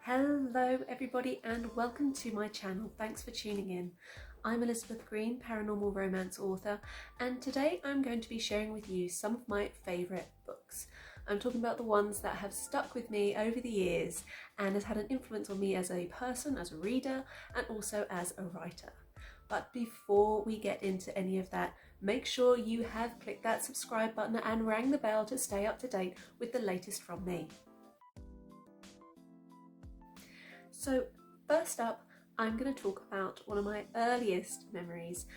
Hello everybody and welcome to my channel. Thanks for tuning in. I'm Elizabeth Greene, paranormal romance author, and today I'm going to be sharing with you some of my favourite books. I'm talking about the ones that have stuck with me over the years and has had an influence on me as a person, as a reader, and also as a writer. But before we get into any of that, make sure you have clicked that subscribe button and rang the bell to stay up to date with the latest from me. So first up, I'm going to talk about one of my earliest memories,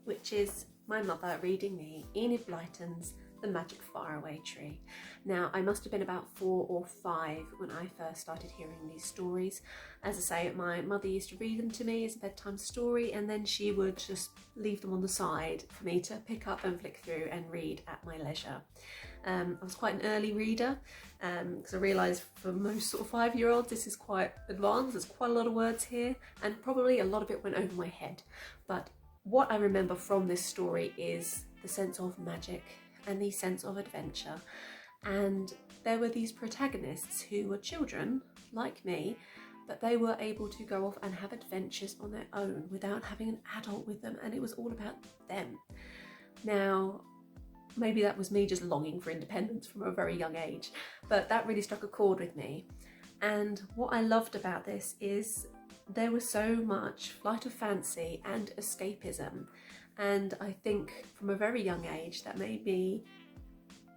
which is my mother reading me Enid Blyton's The Magic Faraway Tree. Now, I must have been about 4 or 5 when I first started hearing these stories. As I say, my mother used to read them to me as a bedtime story, and then she would just leave them on the side for me to pick up and flick through and read at my leisure. I was quite an early reader because I realised for most sort of 5-year-olds this is quite advanced, there's quite a lot of words here, and probably a lot of it went over my head. But what I remember from this story is the sense of magic and the sense of adventure. And there were these protagonists who were children, like me, but they were able to go off and have adventures on their own without having an adult with them, and it was all about them. Now, maybe that was me just longing for independence from a very young age, but that really struck a chord with me. And what I loved about this is there was so much flight of fancy and escapism, and I think from a very young age that made me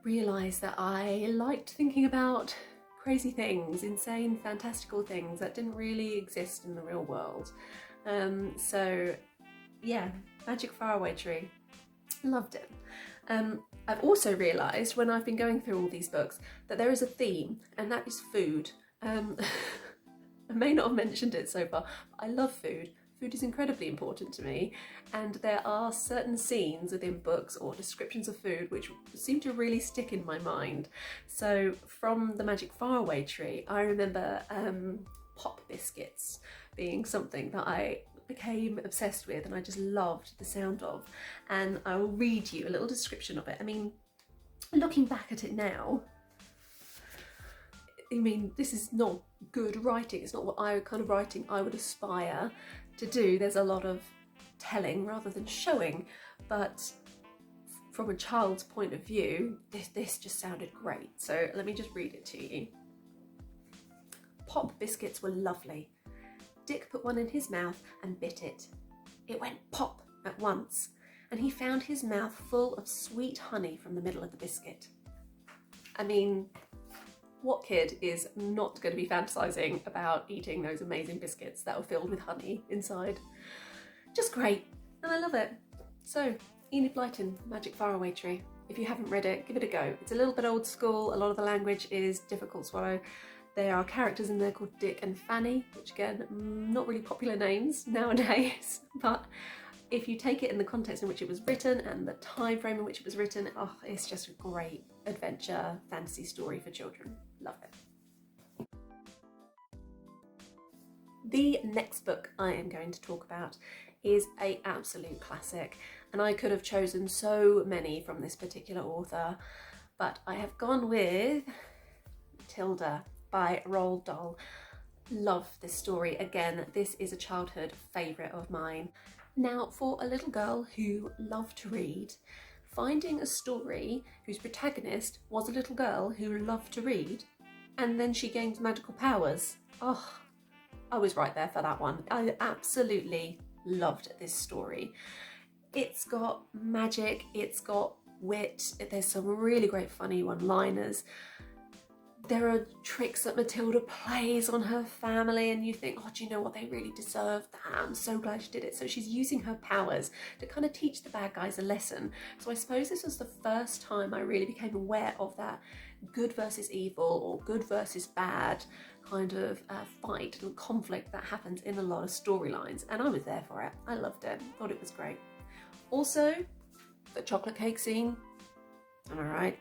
realise that I liked thinking about crazy things, insane, fantastical things that didn't really exist in the real world. So yeah, Magic Faraway Tree, loved it. I've also realised when I've been going through all these books that there is a theme, and that is food. I may not have mentioned it so far, but I love food. Food is incredibly important to me, and there are certain scenes within books or descriptions of food which seem to really stick in my mind. So from The Magic Faraway Tree, I remember pop biscuits being something that I became obsessed with and I just loved the sound of, and I will read you a little description of it. I mean, looking back at it now, I mean, this is not good writing, it's not what kind of writing I would aspire to do. There's a lot of telling rather than showing, but from a child's point of view, this just sounded great. So let me just read it to you. Pop biscuits were lovely. Dick put one in his mouth and bit it. It went pop at once, and he found his mouth full of sweet honey from the middle of the biscuit. I mean, what kid is not going to be fantasising about eating those amazing biscuits that were filled with honey inside? Just great, and I love it. So, Enid Blyton, Magic Faraway Tree. If you haven't read it, give it a go. It's a little bit old school, a lot of the language is difficult to swallow. There are characters in there called Dick and Fanny, which again, not really popular names nowadays, but if you take it in the context in which it was written and the time frame in which it was written, oh, it's just a great adventure fantasy story for children. Love it. The next book I am going to talk about is an absolute classic, and I could have chosen so many from this particular author, but I have gone with Tilda by Roald Dahl. Love this story. Again, this is a childhood favourite of mine. Now, for a little girl who loved to read, finding a story whose protagonist was a little girl who loved to read, and then she gained magical powers, oh, I was right there for that one. I absolutely loved this story. It's got magic, it's got wit, there's some really great funny one-liners. There are tricks that Matilda plays on her family, and you think, oh, do you know what, they really deserve that. I'm so glad she did it. So she's using her powers to kind of teach the bad guys a lesson. So I suppose this was the first time I really became aware of that good versus evil or good versus bad kind of fight and conflict that happens in a lot of storylines. And I was there for it. I loved it. Thought it was great. Also, the chocolate cake scene. Am I right?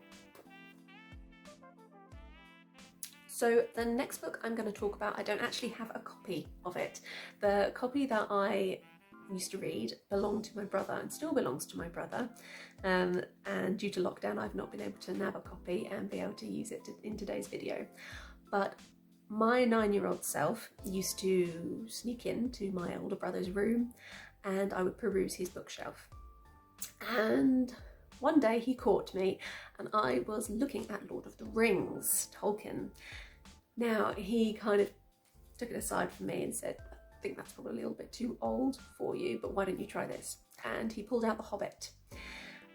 So the next book I'm going to talk about, I don't actually have a copy of it. The copy that I used to read belonged to my brother and still belongs to my brother, and due to lockdown I've not been able to nab a copy and be able to use it in today's video. But my 9-year-old self used to sneak into my older brother's room and I would peruse his bookshelf. And one day he caught me and I was looking at Lord of the Rings, Tolkien. Now he kind of took it aside from me and said, I think that's probably a little bit too old for you, but why don't you try this? And he pulled out The Hobbit.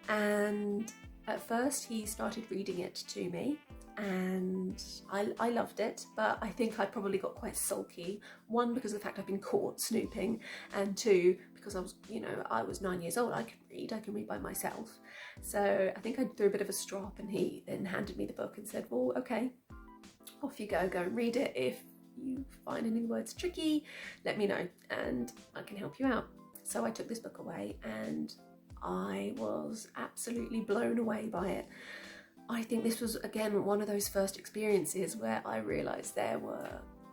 And at first he started reading it to me and I loved it, but I think I probably got quite sulky. One, because of the fact I've been caught snooping, and two, because I was 9 years old, I can read by myself. So I think I threw a bit of a strop and he then handed me the book and said, well, okay, off you go and read it. If you find any words tricky, let me know and I can help you out. So I took this book away and I was absolutely blown away by it. I think this was, again, one of those first experiences where I realised there were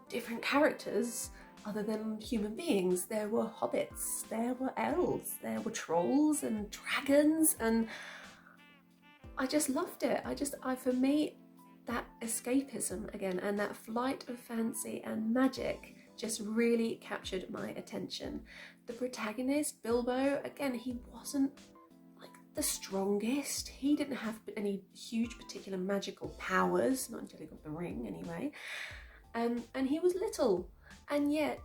different characters other than human beings. There were hobbits, there were elves, there were trolls and dragons, and I just loved it. For me, that escapism again and that flight of fancy and magic just really captured my attention. The protagonist, Bilbo, again, he wasn't like the strongest. He didn't have any huge particular magical powers, not until he got the ring anyway. And he was little, and yet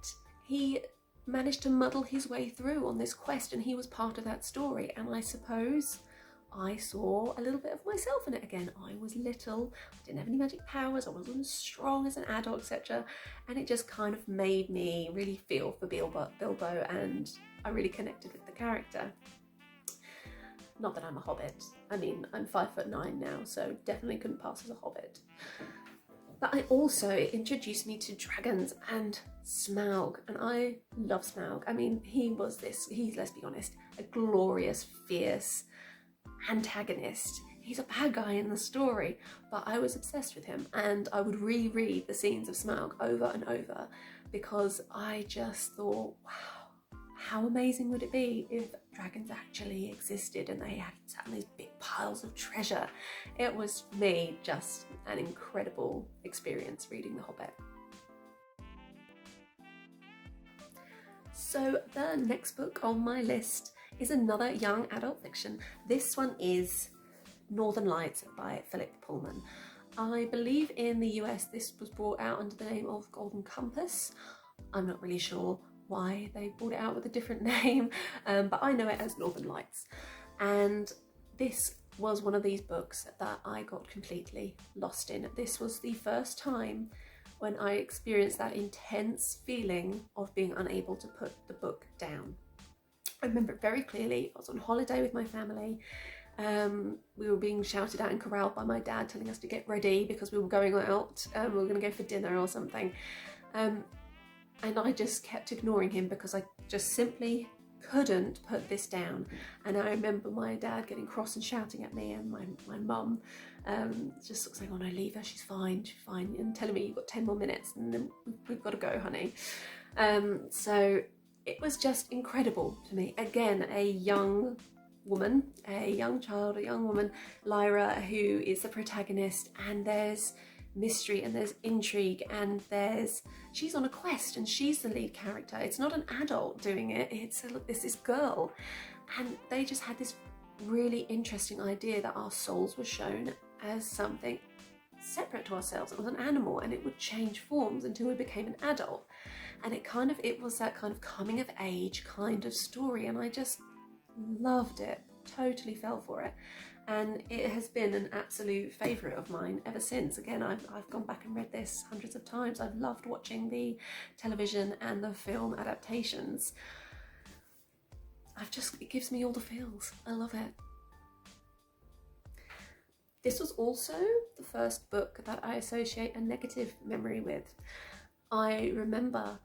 he managed to muddle his way through on this quest, and he was part of that story. And I suppose I saw a little bit of myself in it again. I was little, I didn't have any magic powers, I wasn't as strong as an adult, etc. And it just kind of made me really feel for Bilbo, and I really connected with the character. Not that I'm a hobbit. I mean, I'm 5'9" now, so definitely couldn't pass as a hobbit. But it introduced me to dragons and Smaug, and I love Smaug. I mean, he's, let's be honest, a glorious, fierce antagonist. He's a bad guy in the story, but I was obsessed with him, and I would reread the scenes of Smaug over and over because I just thought, wow, how amazing would it be if dragons actually existed and they had sat on these big piles of treasure. It was, for me, just an incredible experience reading The Hobbit. So the next book on my list is another young adult fiction. This one is Northern Lights by Philip Pullman. I believe in the US this was brought out under the name of Golden Compass. I'm not really sure why they brought it out with a different name, but I know it as Northern Lights. And this was one of these books that I got completely lost in. This was the first time when I experienced that intense feeling of being unable to put the book down. I remember it very clearly. I was on holiday with my family. We were being shouted at and corralled by my dad, telling us to get ready because we were going out. We were going to go for dinner or something. And I just kept ignoring him because I just simply couldn't put this down. And I remember my dad getting cross and shouting at me, and my mum just sort of saying, oh no, leave her, she's fine, and telling me you've got 10 more minutes and then we've got to go, honey. So it was just incredible to me. Again, a young woman, a young child, a young woman, Lyra, who is the protagonist, and there's mystery and there's intrigue and she's on a quest and she's the lead character. It's not an adult doing it, it's this girl, and they just had this really interesting idea that our souls were shown as something separate to ourselves. It was an animal and it would change forms until we became an adult, and it was that kind of coming of age kind of story, and I just loved it, totally fell for it. And it has been an absolute favourite of mine ever since. Again, I've gone back and read this hundreds of times. I've loved watching the television and the film adaptations. It gives me all the feels. I love it. This was also the first book that I associate a negative memory with. I remember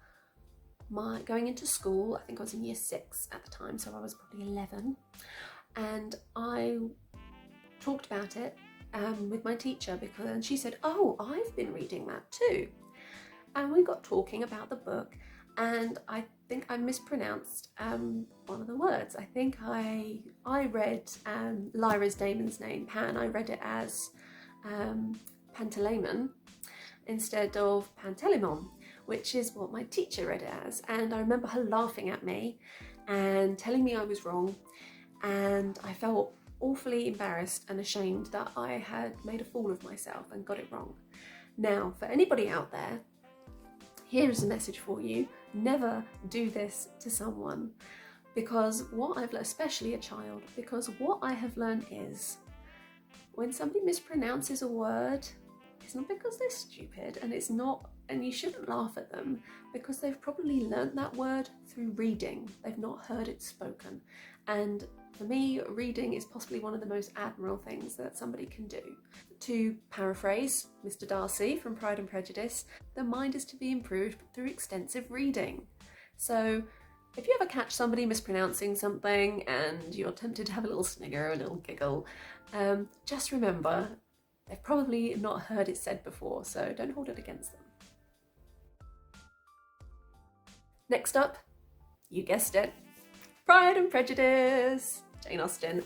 going into school. I think I was in year 6 at the time, so I was probably 11. And I talked about it with my teacher and she said, oh, I've been reading that too. And we got talking about the book, and I think I mispronounced one of the words. I think I read Lyra's daemon's name, Pan, I read it as Pantalaimon, instead of Pantelimon, which is what my teacher read it as. And I remember her laughing at me and telling me I was wrong, and I felt awfully embarrassed and ashamed that I had made a fool of myself and got it wrong. Now, for anybody out there, here is a message for you. Never do this to someone, because what I've learned, especially a child, because what I have learned is when somebody mispronounces a word, it's not because they're stupid, and it's not, and you shouldn't laugh at them, because they've probably learnt that word through reading. They've not heard it spoken. And for me, reading is possibly one of the most admirable things that somebody can do. To paraphrase Mr. Darcy from Pride and Prejudice, the mind is to be improved through extensive reading. So if you ever catch somebody mispronouncing something and you're tempted to have a little snigger, a little giggle, just remember they've probably not heard it said before, so don't hold it against them. Next up, you guessed it, Pride and Prejudice, Jane Austen.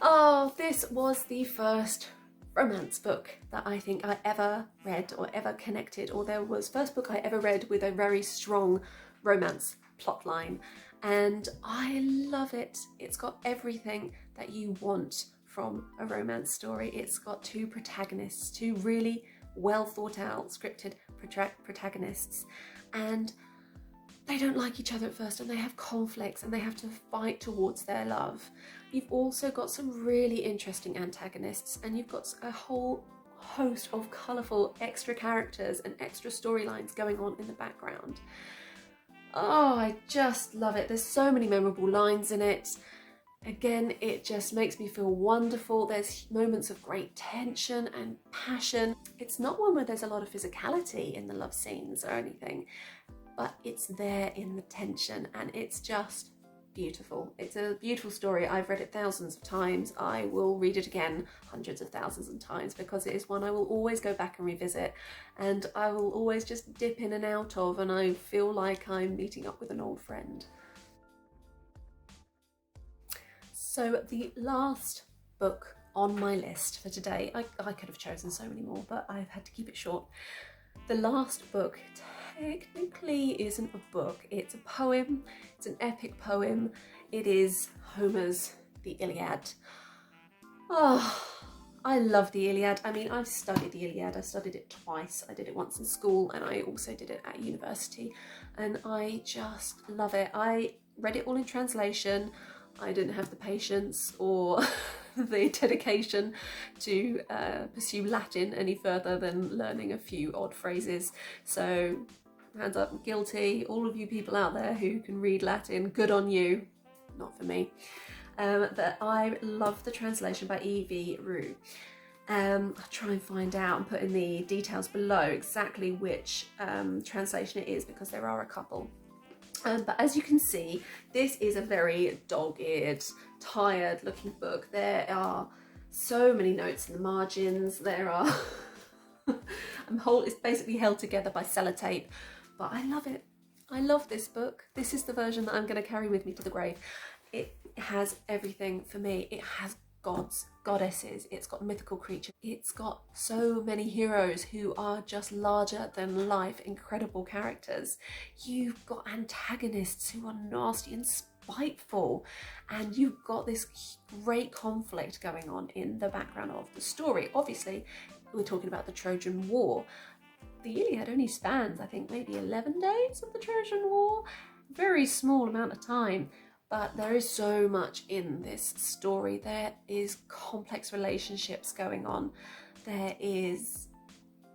Oh, this was the first romance book that I think I ever read or ever connected, or there was first book I ever read with a very strong romance plotline, and I love it. It's got everything that you want from a romance story. It's got two protagonists, two really well thought out scripted protagonists, and they don't like each other at first, and they have conflicts and they have to fight towards their love. You've also got some really interesting antagonists, and you've got a whole host of colourful extra characters and extra storylines going on in the background. Oh, I just love it. There's so many memorable lines in it. Again, it just makes me feel wonderful. There's moments of great tension and passion. It's not one where there's a lot of physicality in the love scenes or anything, but it's there in the tension, and it's just beautiful. It's a beautiful story. I've read it thousands of times. I will read it again hundreds of thousands of times, because it is one I will always go back and revisit, and I will always just dip in and out of, and I feel like I'm meeting up with an old friend. So the last book on my list for today, I could have chosen so many more, but I've had to keep it short. The last book technically isn't a book, it's a poem. It's an epic poem. It is Homer's The Iliad. Oh, I love the Iliad. I mean, I've studied the Iliad. I studied it twice. I did it once in school, and I also did it at university, and I just love it. I read it all in translation. I didn't have the patience or the dedication to pursue Latin any further than learning a few odd phrases. So hands up, guilty. All of you people out there who can read Latin, good on you. Not for me. But I love the translation by E.V. Rieu. I'll try and find out and put in the details below exactly which translation it is, because there are a couple. But as you can see, this is a very dog-eared, tired looking book. There are so many notes in the margins. There are it's basically held together by sellotape, but I love it. I love this book. This is the version that I'm going to carry with me to the grave. It has everything for me. It has gods, goddesses, it's got mythical creatures, it's got so many heroes who are just larger than life, incredible characters. You've got antagonists who are nasty and spiteful, and you've got this great conflict going on in the background of the story. Obviously, we're talking about the Trojan War. The Iliad only spans, I think, maybe 11 days of the Trojan War. Very small amount of time. But there is so much in this story. There is complex relationships going on. There is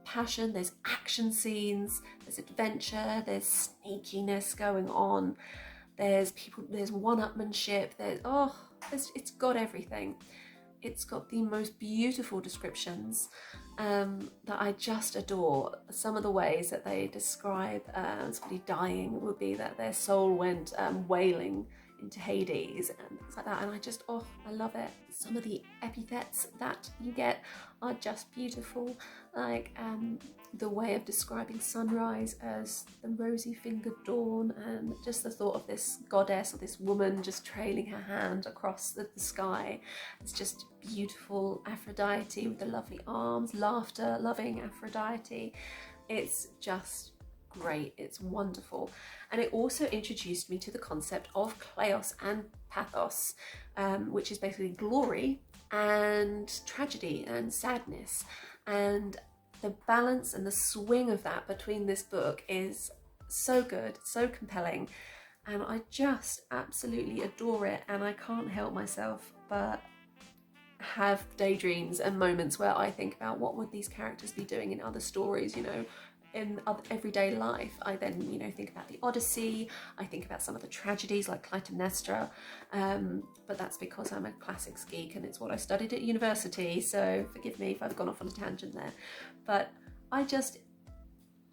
passion, there's action scenes, there's adventure, there's sneakiness going on. There's one-upmanship, it's got everything. It's got the most beautiful descriptions that I just adore. Some of the ways that they describe somebody dying would be that their soul went wailing into Hades and things like that, and I just, oh, I love it. Some of the epithets that you get are just beautiful, like the way of describing sunrise as the rosy fingered dawn, and just the thought of this goddess or this woman just trailing her hand across the sky. It's just beautiful. Aphrodite with the lovely arms, laughter loving Aphrodite. It's just great, it's wonderful. And it also introduced me to the concept of kleos and pathos, which is basically glory and tragedy and sadness, and the balance and the swing of that between this book is so good, so compelling, and I just absolutely adore it. And I can't help myself but have daydreams and moments where I think about what would these characters be doing in other stories, you know, in everyday life. I then, you know, think about the Odyssey, I think about some of the tragedies like Clytemnestra, but that's because I'm a classics geek and it's what I studied at university, so forgive me if I've gone off on a tangent there. But I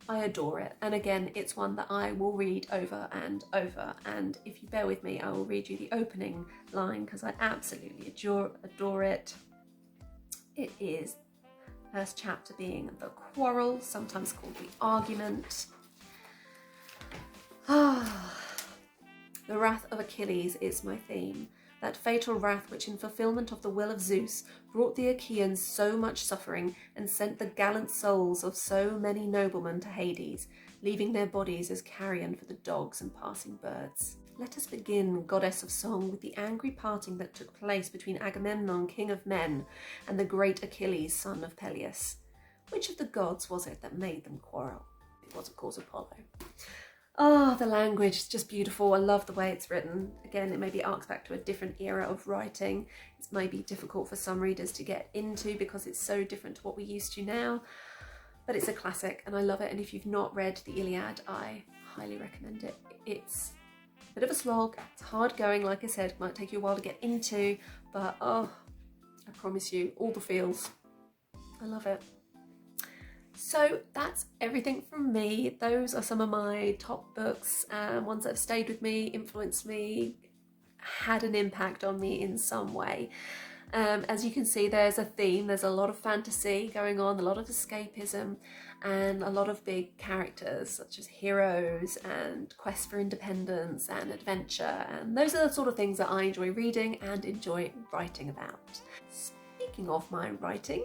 adore it, and again, it's one that I will read over and over, and if you bear with me, I will read you the opening line because I absolutely adore it. It is first chapter being the quarrel, sometimes called the argument. The wrath of Achilles is my theme, that fatal wrath which in fulfilment of the will of Zeus brought the Achaeans so much suffering and sent the gallant souls of so many noblemen to Hades, leaving their bodies as carrion for the dogs and passing birds. Let us begin, goddess of song, with the angry parting that took place between Agamemnon, king of men, and the great Achilles, son of Peleus. Which of the gods was it that made them quarrel? It was, of course, Apollo. Oh, the language is just beautiful. I love the way it's written. Again, it maybe arcs back to a different era of writing. It may be difficult for some readers to get into because it's so different to what we're used to now. But it's a classic and I love it. And if you've not read the Iliad, I highly recommend it. It's a bit of a slog. It's hard going, like I said. It might take you a while to get into, but oh, I promise you, all the feels. I love it. So that's everything from me. Those are some of my top books, ones that have stayed with me, influenced me, had an impact on me in some way. As you can see, there's a theme. There's a lot of fantasy going on, a lot of escapism, and a lot of big characters such as heroes and quest for independence and adventure. And those are the sort of things that I enjoy reading and enjoy writing about. Speaking of my writing,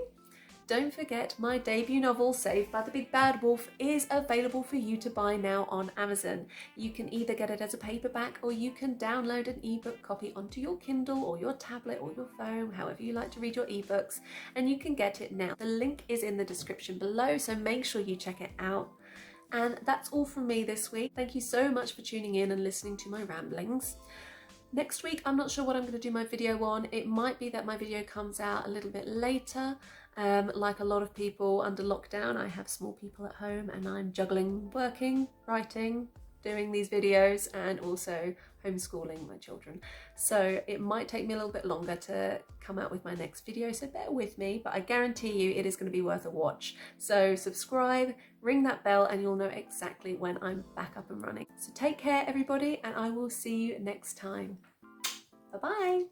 don't forget my debut novel, Saved by the Big Bad Wolf, is available for you to buy now on Amazon. You can either get it as a paperback or you can download an ebook copy onto your Kindle or your tablet or your phone, however you like to read your ebooks, and you can get it now. The link is in the description below, so make sure you check it out. And that's all from me this week. Thank you so much for tuning in and listening to my ramblings. Next week, I'm not sure what I'm going to do my video on. It might be that my video comes out a little bit later. Like a lot of people under lockdown, I have small people at home and I'm juggling working, writing, doing these videos and also homeschooling my children. So it might take me a little bit longer to come out with my next video, so bear with me, but I guarantee you it is going to be worth a watch. So subscribe, ring that bell, and you'll know exactly when I'm back up and running. So take care everybody, and I will see you next time. Bye bye.